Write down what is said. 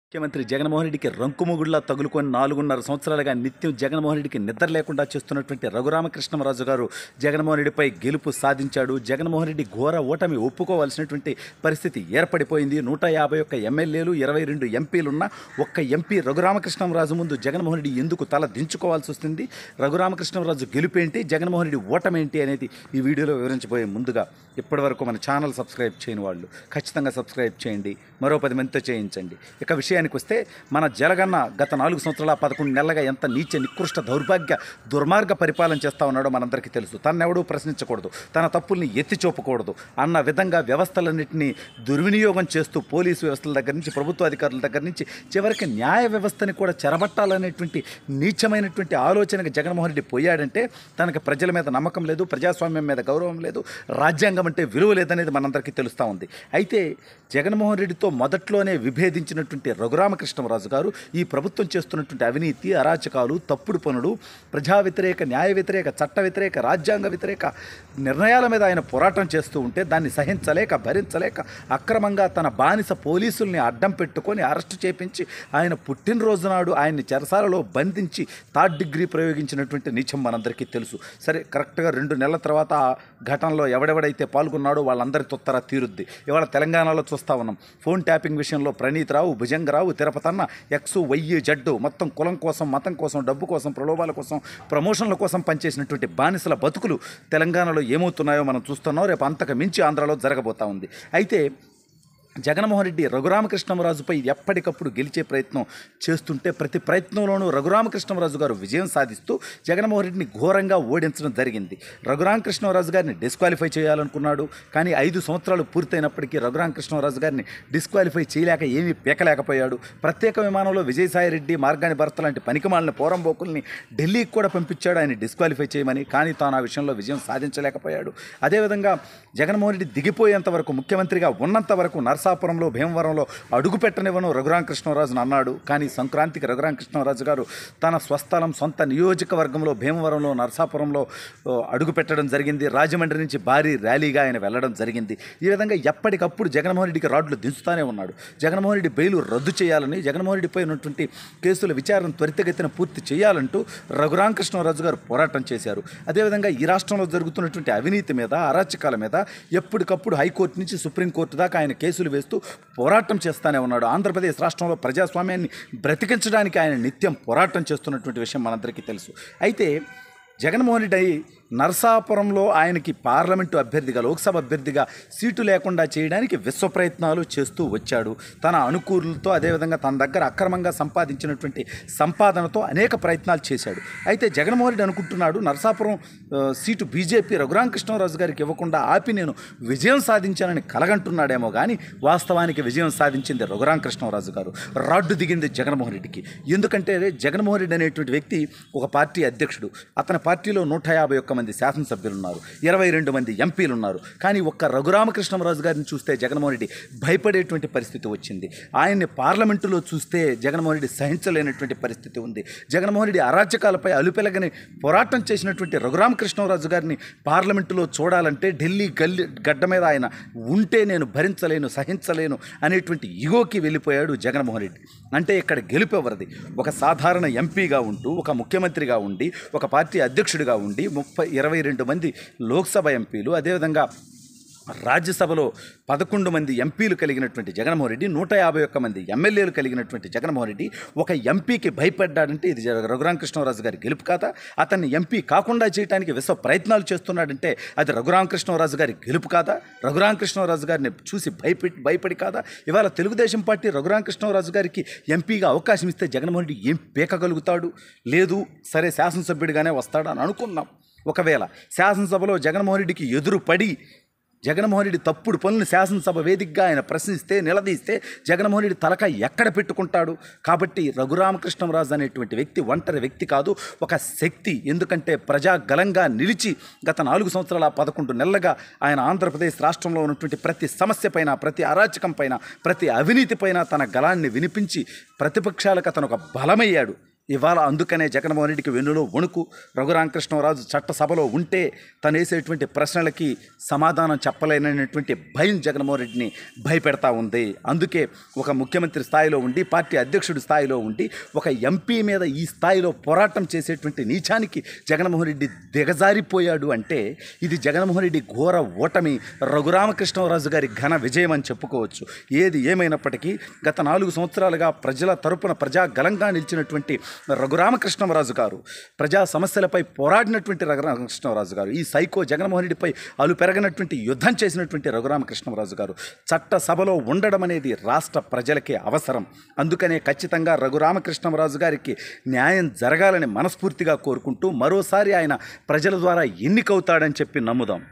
ముఖ్యమంత్రి జగన్మోహన్ రెడ్డికి రంకుముగుళ్లా తగులుకొని 4.5 సంవత్సరాలుగా నిత్యం జగన్మోహన్ రెడ్డికి నిద్ర లేకుండా చేస్తున్నటువంటి రఘురామకృష్ణరాజు గారు జగన్మోహన్ రెడ్డిపై గెలుపు సాధించాడు. జగన్మోహన్ రెడ్డి ఘోర ఓటమి ఒప్పుకోవాల్సినటువంటి పరిస్థితి ఏర్పడిపోయింది. 151 ఎమ్మెల్యేలు 22 ఎంపీలున్న ఒక్క ఎంపీ రఘురామకృష్ణరాజు ముందు జగన్మోహన్ రెడ్డి ఎందుకు తల దించుకోవాల్సి వస్తుంది? రఘురామకృష్ణరాజు గెలుపేంటి, జగన్మోహన్ రెడ్డి ఓటమేంటి అనేది ఈ వీడియోలో వివరించబోయే ముందుగా ఇప్పటివరకు మన ఛానల్ సబ్స్క్రైబ్ చేయని వాళ్ళు ఖచ్చితంగా సబ్స్క్రైబ్ చేయండి, మరో 10 మందితో చేయించండి. ఇక విషయానికి వస్తే, మన జలగన్న గత 4 సంవత్సరాల 11 నెలలుగా ఎంత నీచ నికృష్ట దౌర్భాగ్య దుర్మార్గ పరిపాలన చేస్తూ ఉన్నాడో మనందరికీ తెలుసు. తన్నెవడూ ప్రశ్నించకూడదు, తన తప్పుల్ని ఎత్తి చూపకూడదు అన్న విధంగా వ్యవస్థలన్నింటినీ దుర్వినియోగం చేస్తూ పోలీసు వ్యవస్థల దగ్గర నుంచి, ప్రభుత్వ అధికారుల దగ్గర నుంచి చివరికి న్యాయ వ్యవస్థని కూడా చెరబట్టాలనేటువంటి నీచమైనటువంటి ఆలోచనకి జగన్మోహన్ రెడ్డి పోయాడంటే తనకి ప్రజల మీద నమ్మకం లేదు, ప్రజాస్వామ్యం మీద గౌరవం లేదు, రాజ్యాంగం అంటే విలువ లేదనేది మనందరికీ తెలుస్తూ ఉంది. అయితే జగన్మోహన్ రెడ్డితో మొదట్లోనే విభేదించినటువంటి రఘురామకృష్ణరాజు గారు ఈ ప్రభుత్వం చేస్తున్నటువంటి అవినీతి, అరాచకాలు, తప్పుడు పనులు, ప్రజా వ్యతిరేక, న్యాయ వ్యతిరేక, చట్ట వ్యతిరేక, రాజ్యాంగ వ్యతిరేక నిర్ణయాల మీద ఆయన పోరాటం చేస్తూ ఉంటే దాన్ని సహించలేక, భరించలేక అక్రమంగా తన బానిస పోలీసుల్ని అడ్డం పెట్టుకొని అరెస్టు చేపించి ఆయన పుట్టినరోజు నాడు ఆయన్ని చెరసాలలో బంధించి థర్డ్ డిగ్రీ ప్రయోగించినటువంటి నీచం మనందరికీ తెలుసు. సరే, కరెక్ట్గా 2 నెలల తర్వాత ఆ ఘటనలో ఎవడెవడైతే పాల్గొన్నాడో వాళ్ళందరి తొత్తర తీరుద్ది. ఇవాళ తెలంగాణలో చూస్తూ ఉన్నాం. ఫోన్ ట్యాపింగ్ విషయంలో ప్రణీత్ రావు, భుజంగరావు, తిరుపతన్న, ఎక్స్, వై, జడ్డు మొత్తం కులం కోసం, మతం కోసం, డబ్బు కోసం, ప్రలోభాల కోసం, ప్రమోషన్ల కోసం పనిచేసినటువంటి బానిసల బతుకులు తెలంగాణలో ఏమవుతున్నాయో మనం చూస్తున్నాం. రేపు అంతకు మించి ఆంధ్రాలో జరగబోతూ ఉంది. అయితే జగన్మోహన్ రెడ్డి రఘురామకృష్ణరాజుపై ఎప్పటికప్పుడు గెలిచే ప్రయత్నం చేస్తుంటే ప్రతి ప్రయత్నంలోనూ రఘురామకృష్ణరాజు గారు విజయం సాధిస్తూ జగన్మోహన్ రెడ్డిని ఘోరంగా ఓడించడం జరిగింది. రఘురామకృష్ణరాజు గారిని డిస్క్వాలిఫై చేయాలనుకున్నాడు, కానీ 5 సంవత్సరాలు పూర్తయినప్పటికీ రఘురామకృష్ణరాజు గారిని డిస్క్వాలిఫై చేయలేక ఏమీ పీకలేకపోయాడు. ప్రత్యేక విమానంలో విజయసాయిరెడ్డి, మార్గాని భర్త లాంటి పనికిమాలిన పోరంబోకుల్ని ఢిల్లీకి కూడా పంపించాడు ఆయన డిస్క్వాలిఫై చేయమని. కానీ తాను ఆ విషయంలో విజయం సాధించలేకపోయాడు. అదేవిధంగా జగన్మోహన్ రెడ్డి దిగిపోయేంత వరకు, ముఖ్యమంత్రిగా ఉన్నంత వరకు నరసాపురంలో, భీమవరంలో అడుగు పెట్టనివ్వను రఘురామకృష్ణరాజును అన్నాడు. కానీ సంక్రాంతికి రఘురామకృష్ణరాజు గారు తన స్వస్థలం, సొంత నియోజకవర్గంలో భీమవరంలో, నరసాపురంలో అడుగు పెట్టడం జరిగింది. రాజమండ్రి నుంచి భారీ ర్యాలీగా ఆయన వెళ్ళడం జరిగింది. ఈ విధంగా ఎప్పటికప్పుడు జగన్మోహన్ రెడ్డికి రాడ్లు దించుతూనే ఉన్నాడు. జగన్మోహన్ రెడ్డి బెయిలు రద్దు చేయాలని, జగన్మోహన్ రెడ్డిపై ఉన్నటువంటి కేసుల విచారణ త్వరితగతిన పూర్తి చేయాలంటూ రఘురామకృష్ణరాజు గారు పోరాటం చేశారు. అదేవిధంగా ఈ రాష్ట్రంలో జరుగుతున్నటువంటి అవినీతి మీద, అరాచకాల మీద ఎప్పటికప్పుడు హైకోర్టు నుంచి సుప్రీంకోర్టు దాకా ఆయన కేసులు వేస్తూ పోరాటం చేస్తూనే ఉన్నాడు. ఆంధ్రప్రదేశ్ రాష్ట్రంలో ప్రజాస్వామ్యాన్ని బ్రతికించడానికి ఆయన నిత్యం పోరాటం చేస్తున్నటువంటి విషయం మనందరికీ తెలుసు. అయితే జగన్మోహన్ రెడ్డి నరసాపురంలో ఆయనకి పార్లమెంటు అభ్యర్థిగా, లోక్సభ అభ్యర్థిగా సీటు లేకుండా చేయడానికి విశ్వ ప్రయత్నాలు చేస్తూ వచ్చాడు. తన అనుకూలులతో, అదేవిధంగా తన దగ్గర అక్రమంగా సంపాదించినటువంటి సంపాదనతో అనేక ప్రయత్నాలు చేశాడు. అయితే జగన్మోహన్ రెడ్డి అనుకుంటున్నాడు నరసాపురం సీటు బీజేపీ రఘురామకృష్ణరాజు గారికి ఇవ్వకుండా ఆపి నేను విజయం సాధించానని కలగంటున్నాడేమో, కానీ వాస్తవానికి విజయం సాధించింది రఘురామకృష్ణరాజు గారు. రాడ్డు దిగింది జగన్మోహన్ రెడ్డికి. ఎందుకంటే జగన్మోహన్ రెడ్డి అనేటువంటి వ్యక్తి ఒక పార్టీ అధ్యక్షుడు. అతని పార్టీలో 151 మంది శాసనసభ్యులు ఉన్నారు, 22 మంది ఎంపీలు ఉన్నారు. కానీ ఒక్క రఘురామకృష్ణరాజు గారిని చూస్తే జగన్మోహన్ రెడ్డి భయపడేటువంటి పరిస్థితి వచ్చింది. ఆయన్ని పార్లమెంటులో చూస్తే జగన్మోహన్ రెడ్డి సహించలేనటువంటి పరిస్థితి ఉంది. జగన్మోహన్ రెడ్డి అరాచకాలపై అలుపెలగని పోరాటం చేసినటువంటి రఘురామకృష్ణరాజు గారిని పార్లమెంటులో చూడాలంటే ఢిల్లీ గడ్డ మీద ఆయన ఉంటే నేను భరించలేను, సహించలేను అనేటువంటి ఈగోకి వెళ్ళిపోయాడు జగన్మోహన్ రెడ్డి. అంటే ఇక్కడ గెలుపు ఎవరిది? ఒక సాధారణ ఎంపీగా ఉంటూ, ఒక ముఖ్యమంత్రిగా ఉండి, ఒక పార్టీ అధ్యక్షుడిగా ఉండి, 22 మంది లోక్సభ ఎంపీలు, అదేవిధంగా రాజ్యసభలో 11 మంది ఎంపీలు కలిగినటువంటి జగన్మోహన్ రెడ్డి, 151 మంది ఎమ్మెల్యేలు కలిగినటువంటి జగన్మోహన్ రెడ్డి ఒక ఎంపీకి భయపడ్డాడంటే ఇది రఘురామకృష్ణరాజు గారి గెలుపు కాదా? అతన్ని ఎంపీ కాకుండా చేయడానికి విశ్వ ప్రయత్నాలు చేస్తున్నాడంటే అది రఘురామకృష్ణరాజు గారి గెలుపు కాదా? రఘురామకృష్ణరాజు గారిని చూసి భయపడి కాదా? ఇవాళ తెలుగుదేశం పార్టీ రఘురామకృష్ణరాజు గారికి ఎంపీగా అవకాశం ఇస్తే జగన్మోహన్ రెడ్డి ఏం పీకగలుగుతాడు? లేదు, సరే శాసనసభ్యుడిగానే వస్తాడు అని అనుకున్నాం. ఒకవేళ శాసనసభలో జగన్మోహన్ రెడ్డికి ఎదురుపడి జగన్మోహన్ రెడ్డి తప్పుడు పనులు శాసనసభ వేదికగా ఆయన ప్రశ్నిస్తే, నిలదీస్తే జగన్మోహన్ రెడ్డి తలక ఎక్కడ పెట్టుకుంటాడు? కాబట్టి రఘురామకృష్ణరాజు అనేటువంటి వ్యక్తి ఒంటరి వ్యక్తి కాదు, ఒక శక్తి. ఎందుకంటే ప్రజాగలంగా నిలిచి గత 4 సంవత్సరాల 11 నెలలుగా ఆయన ఆంధ్రప్రదేశ్ రాష్ట్రంలో ఉన్నటువంటి ప్రతి సమస్య పైన, ప్రతి అరాచకం పైన, ప్రతి అవినీతి పైన తన గలాన్ని వినిపించి ప్రతిపక్షాలకు అతను ఒక బలమయ్యాడు. ఇవాళ అందుకనే జగన్మోహన్ రెడ్డికి వెన్నులో వణుకు. రఘురామకృష్ణరాజు చట్టసభలో ఉంటే తను వేసేటువంటి ప్రశ్నలకి సమాధానం చెప్పలేనటువంటి భయం జగన్మోహన్ రెడ్డిని భయపెడతా ఉంది. అందుకే ఒక ముఖ్యమంత్రి స్థాయిలో ఉండి, పార్టీ అధ్యక్షుడి స్థాయిలో ఉండి, ఒక ఎంపీ మీద ఈ స్థాయిలో పోరాటం చేసేటువంటి నీచానికి జగన్మోహన్ రెడ్డి దిగజారిపోయాడు అంటే ఇది జగన్మోహన్ రెడ్డి ఘోర ఓటమి, రఘురామకృష్ణరాజు గారి ఘన విజయం అని చెప్పుకోవచ్చు. ఏది ఏమైనప్పటికీ గత 4 సంవత్సరాలుగా ప్రజల తరపున ప్రజాగలంగా నిలిచినటువంటి రఘురామకృష్ణరాజు గారు, ప్రజా సమస్యలపై పోరాడినటువంటి రఘురామకృష్ణరాజు గారు, ఈ సైకో జగన్మోహన్ రెడ్డిపై అలు పెరగనటువంటి యుద్ధం చేసినటువంటి రఘురామకృష్ణరాజు గారు చట్టసభలో ఉండడం అనేది రాష్ట్ర ప్రజలకే అవసరం. అందుకనే ఖచ్చితంగా రఘురామకృష్ణరాజు గారికి న్యాయం జరగాలని మనస్ఫూర్తిగా కోరుకుంటూ మరోసారి ఆయన ప్రజల ద్వారా ఎన్నికవుతాడని చెప్పి నమ్ముదాం.